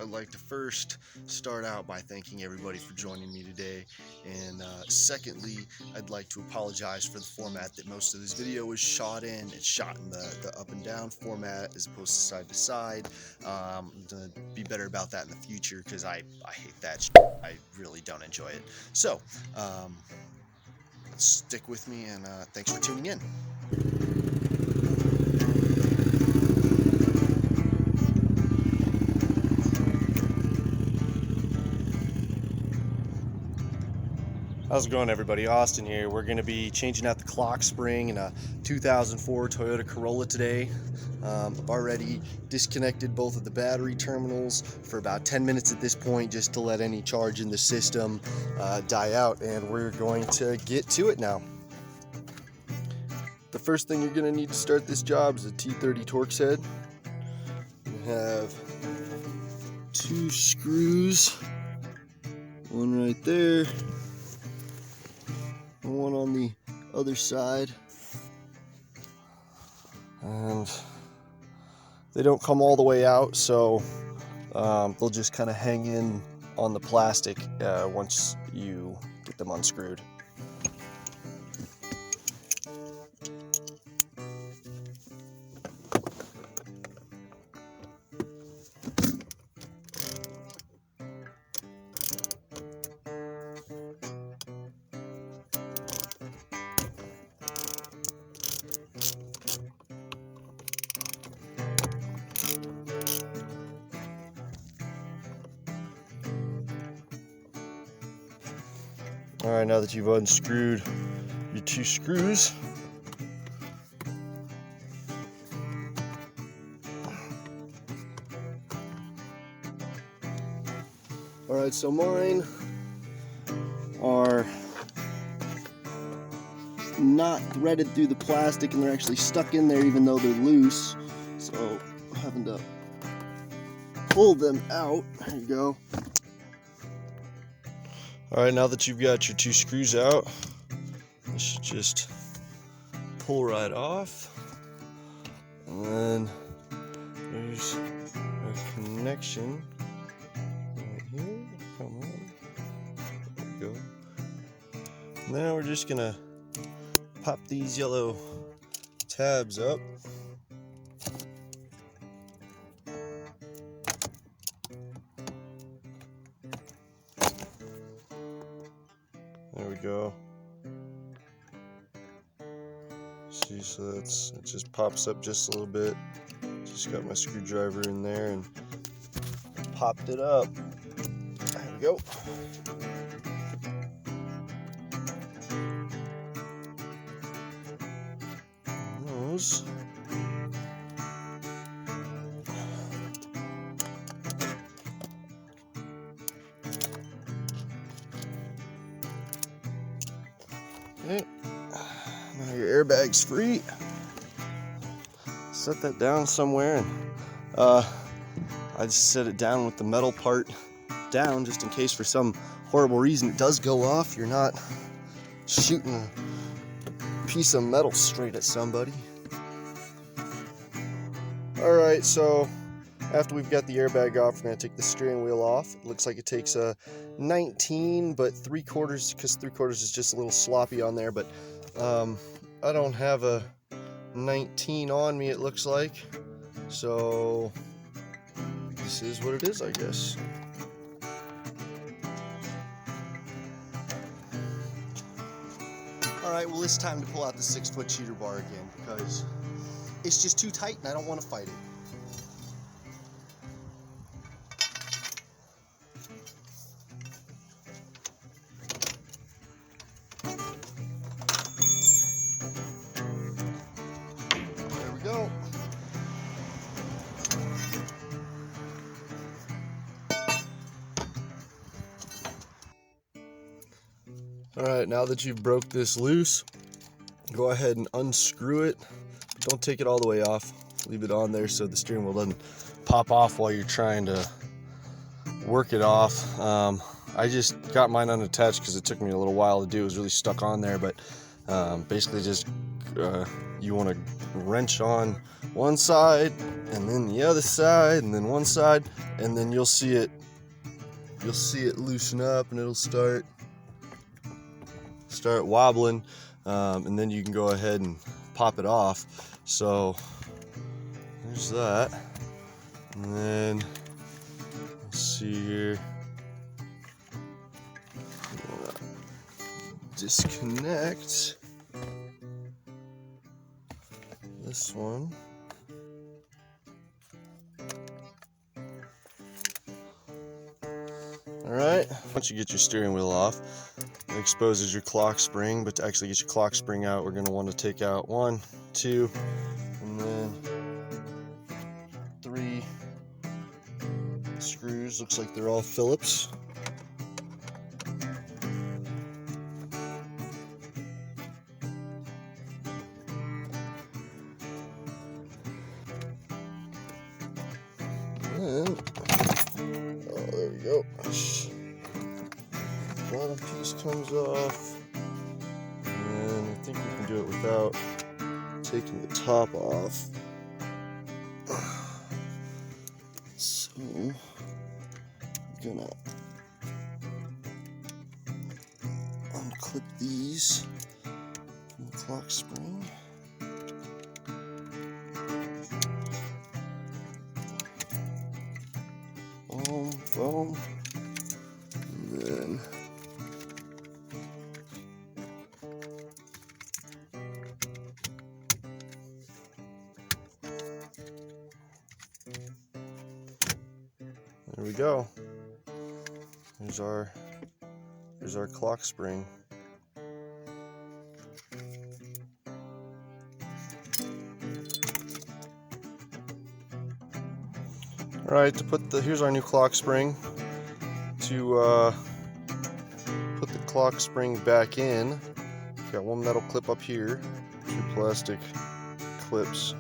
I'd like to first start out by thanking everybody for joining me today, and secondly, I'd like to apologize for the format that most of this video was shot in. It's shot in the up and down format as opposed to side to side. I'm gonna be better about that in the future because I hate that shit. I really don't enjoy it. So stick with me, and thanks for tuning in. How's it going, everybody? Austin here. We're going to be changing out the clock spring in a 2004 Toyota Corolla today. I've already disconnected both of the battery terminals for about 10 minutes at this point, just to let any charge in the system die out, and we're going to get to it now. The first thing you're going to need to start this job is a T30 Torx head. You have 2 screws, one right there, one on the other side, and they don't come all the way out, so they'll just kind of hang in on the plastic once you get them unscrewed. Alright, now that you've unscrewed your 2 screws, alright, so mine are not threaded through the plastic and they're actually stuck in there even though they're loose, so I'm having to pull them out. There you go. Alright, now that you've got your 2 screws out, you should just pull right off. And then there's a connection right here. Come on. There we go. Now we're just gonna pop these yellow tabs up. There we go. See, so it just pops up just a little bit. Just got my screwdriver in there and popped it up. There we go. Those. Okay, now your airbag's free. Set that down somewhere, and I just set it down with the metal part down just in case for some horrible reason it does go off. You're not shooting a piece of metal straight at somebody. Alright, so after we've got the airbag off, we're going to take the steering wheel off. It looks like it takes a 19, but 3/4, because 3/4 is just a little sloppy on there, but I don't have a 19 on me, it looks like. So this is what it is, I guess. Alright, well, it's time to pull out the 6-foot cheater bar again, because it's just too tight and I don't want to fight it. There we go. Alright, now that you've broke this loose, go ahead and unscrew it. Don't take it all the way off. Leave it on there so the steering wheel doesn't pop off while you're trying to work it off. I just got mine unattached because it took me a little while to do. It was really stuck on there, but basically just you want to wrench on one side and then the other side and then one side, and then you'll see it loosen up and it'll start wobbling, and then you can go ahead and pop it off. So there's that. And then let's see here. Disconnect this one. Alright, once you get your steering wheel off, it exposes your clock spring, but to actually get your clock spring out, we're going to want to take out 1, 2, and then 3 screws. Looks like they're all Phillips. And, oh, there we go. Bottom piece comes off, and I think we can do it without taking the top off. So I'm gonna unclip these from the clock spring. Boom, boom, and then there we go. There's our clock spring. All right, here's our new clock spring. To put the clock spring back in, got one metal clip up here, 2 plastic clips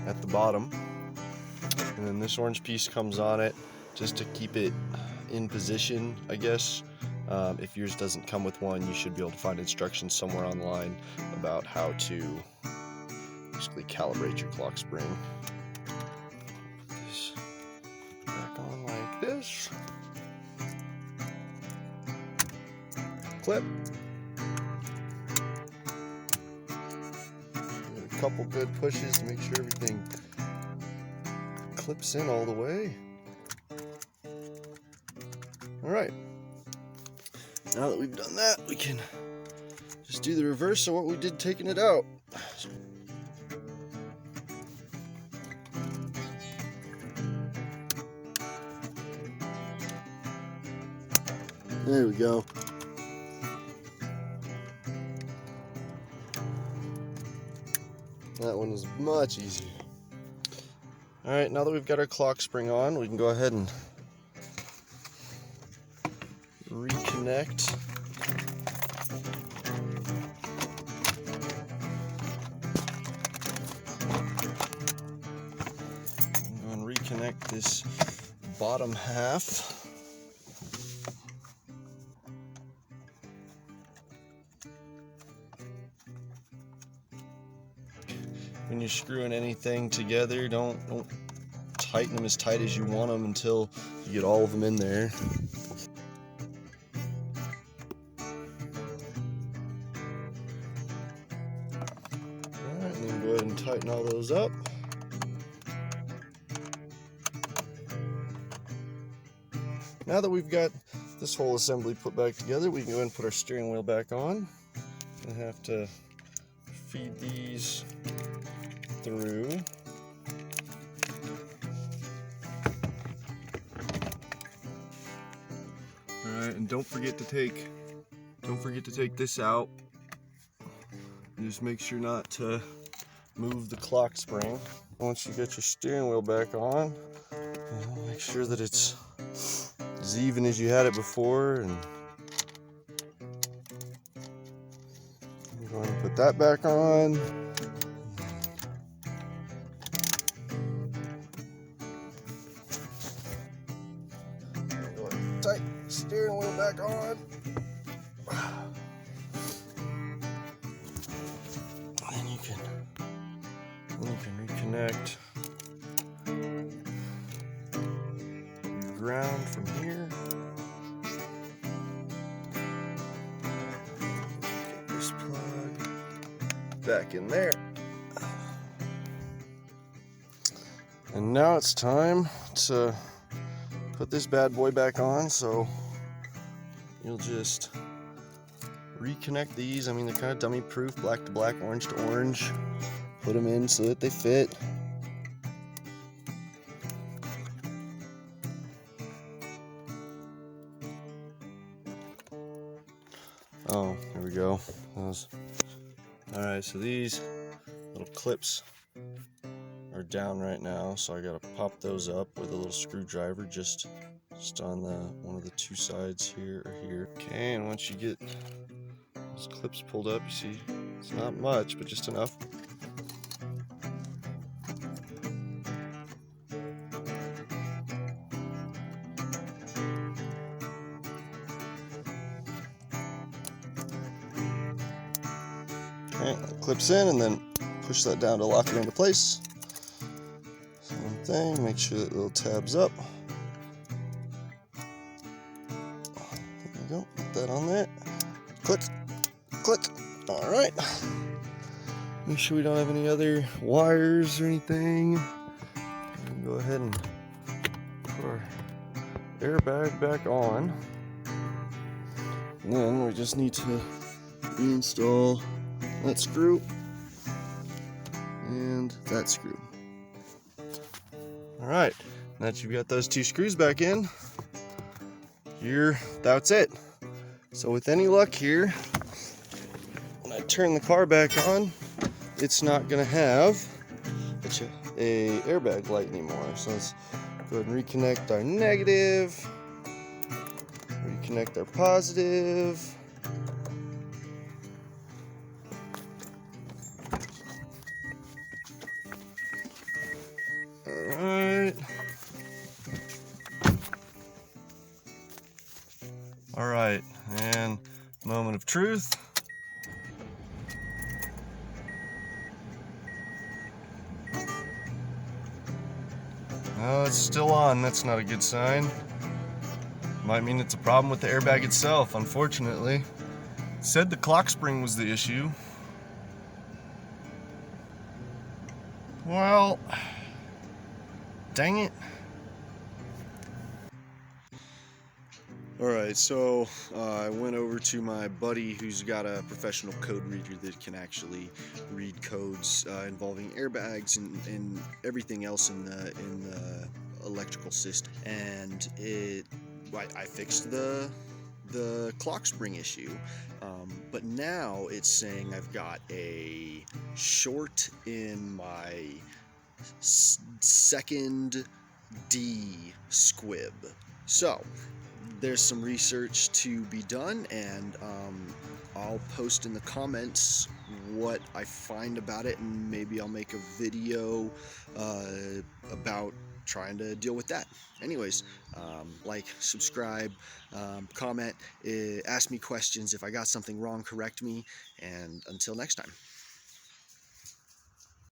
at the bottom, and then this orange piece comes on it just to keep it in position, I guess. If yours doesn't come with one, you should be able to find instructions somewhere online about how to basically calibrate your clock spring. Put this back on like this. Clip. Give it a couple good pushes to make sure everything clips in all the way. Alright, now that we've done that, we can just do the reverse of what we did taking it out. There we go. That one is much easier. Alright, now that we've got our clock spring on, we can go ahead and reconnect. I'm going to reconnect this bottom half. When you're screwing anything together, don't tighten them as tight as you want them until you get all of them in there. Alright, and then go ahead and tighten all those up. Now that we've got this whole assembly put back together, we can go ahead and put our steering wheel back on. I have to feed these through. Alright, and don't forget to take this out. Just make sure not to move the clock spring. Once you get your steering wheel back on, make sure that it's as even as you had it before, and I'm going to put that back on. Tight steering wheel back on. And reconnect your ground from here. Get this plug back in there. And now it's time to put this bad boy back on, so you'll just reconnect these. I mean, they're kind of dummy proof, black to black, orange to orange. Put them in so that they fit. Oh, there we go. Alright, so these little clips are down right now, so I gotta pop those up with a little screwdriver just on one of the two sides here or here. Okay, and once you get those clips pulled up, you see it's not much, but just enough. Okay, that clips in, and then push that down to lock it into place. Same thing, make sure that little tab's up. There you go, put that on there. Click, click. All right. Make sure we don't have any other wires or anything. And go ahead and put our airbag back on. And then we just need to reinstall that screw and that screw. All right, now that you've got those two screws back in, that's it. So with any luck here, when I turn the car back on, it's not gonna have a airbag light anymore. So let's go ahead and reconnect our negative, reconnect our positive. Alright. Alright, and moment of truth. Oh, it's still on. That's not a good sign. Might mean it's a problem with the airbag itself, unfortunately. It said the clock spring was the issue. Well, dang it. Alright, so I went over to my buddy who's got a professional code reader that can actually read codes involving airbags and everything else in the electrical system. And I fixed the clock spring issue, but now it's saying I've got a short in my second D squib. So there's some research to be done, and I'll post in the comments what I find about it, and maybe I'll make a video about trying to deal with that. Anyways, like, subscribe, comment, ask me questions. If I got something wrong, correct me, and until next time.